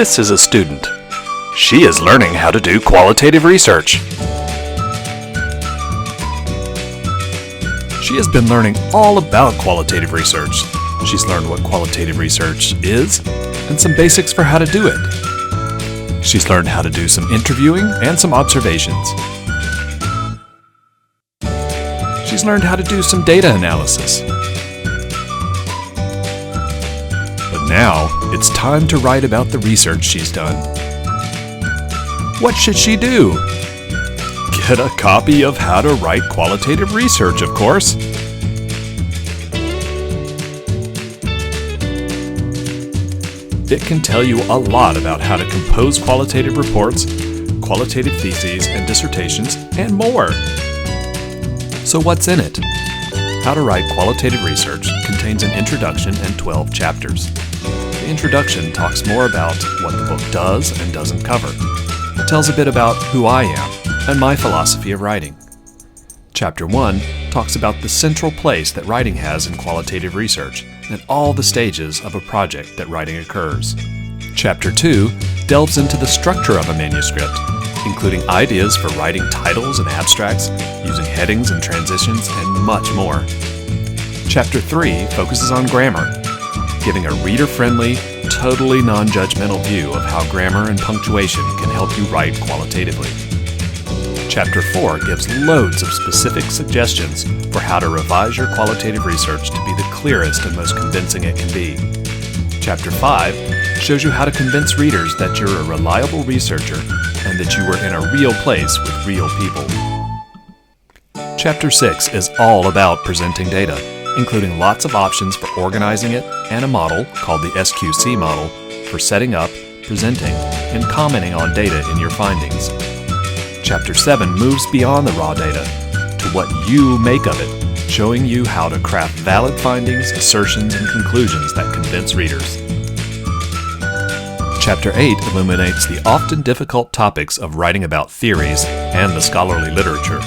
This is a student. She is learning how to do qualitative research. She has been learning all about qualitative research. She's learned what qualitative research is and some basics for how to do it. She's learned how to do some interviewing and some observations. She's learned how to do some data analysis. But now, it's time to write about the research she's done. What should she do? Get a copy of How to Write Qualitative Research, of course. It can tell you a lot about how to compose qualitative reports, qualitative theses and dissertations, and more. So what's in it? How to Write Qualitative Research contains an introduction and 12 chapters. The introduction talks more about what the book does and doesn't cover. It tells a bit about who I am and my philosophy of writing. Chapter 1 talks about the central place that writing has in qualitative research and all the stages of a project that writing occurs. Chapter 2 delves into the structure of a manuscript, including ideas for writing titles and abstracts, using headings and transitions, and much more. Chapter 3 focuses on grammar, giving a reader-friendly, totally non-judgmental view of how grammar and punctuation can help you write qualitatively. Chapter 4 gives loads of specific suggestions for how to revise your qualitative research to be the clearest and most convincing it can be. Chapter 5 shows you how to convince readers that you're a reliable researcher and that you were in a real place with real people. Chapter 6 is all about presenting data, including lots of options for organizing it and a model called the SQC model for setting up, presenting, and commenting on data in your findings. Chapter 7 moves beyond the raw data to what you make of it, showing you how to craft valid findings, assertions, and conclusions that convince readers. Chapter 8 illuminates the often difficult topics of writing about theories and the scholarly literature.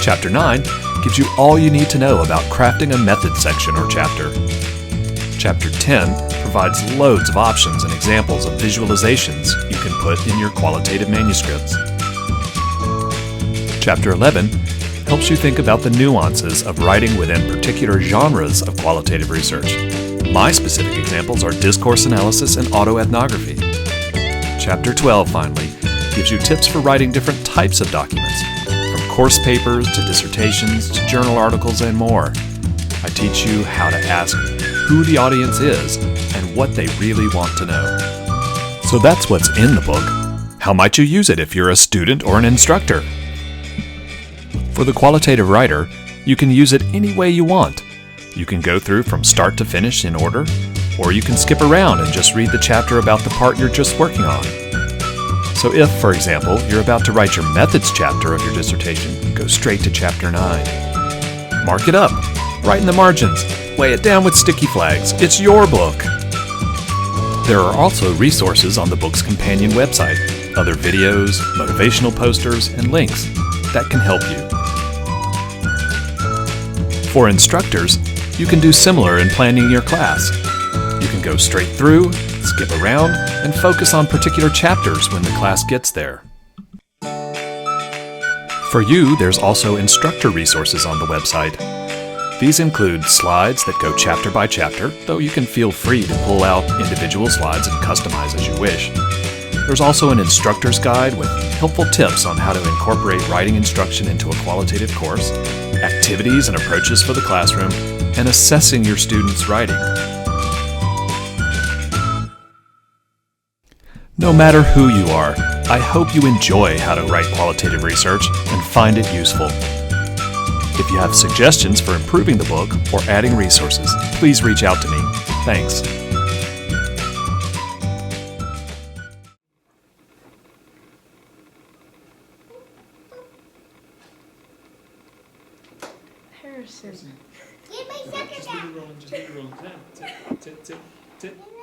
Chapter 9 gives you all you need to know about crafting a method section or chapter. Chapter 10 provides loads of options and examples of visualizations you can put in your qualitative manuscripts. Chapter 11 helps you think about the nuances of writing within particular genres of qualitative research. My specific examples are discourse analysis and autoethnography. Chapter 12, finally, gives you tips for writing different types of documents, from course papers to dissertations to journal articles and more. I teach you how to ask who the audience is and what they really want to know. So that's what's in the book. How might you use it if you're a student or an instructor? For the qualitative writer, you can use it any way you want. You can go through from start to finish in order, or you can skip around and just read the chapter about the part you're just working on. So if, for example, you're about to write your methods chapter of your dissertation, go straight to chapter 9. Mark it up, write in the margins, weigh it down with sticky flags. It's your book. There are also resources on the book's companion website, other videos, motivational posters, and links that can help you. For instructors, you can do similar in planning your class. You can go straight through, skip around, and focus on particular chapters when the class gets there. For you, there's also instructor resources on the website. These include slides that go chapter by chapter, though you can feel free to pull out individual slides and customize as you wish. There's also an instructor's guide with helpful tips on how to incorporate writing instruction into a qualitative course, activities and approaches for the classroom, and assessing your students' writing. No matter who you are, I hope you enjoy how to write qualitative research and find it useful. If you have suggestions for improving the book or adding resources, please reach out to me. Thanks. Harrison. Give me second. Just leave it rolling. Just leave it rolling. Tip, tip, tip, tip.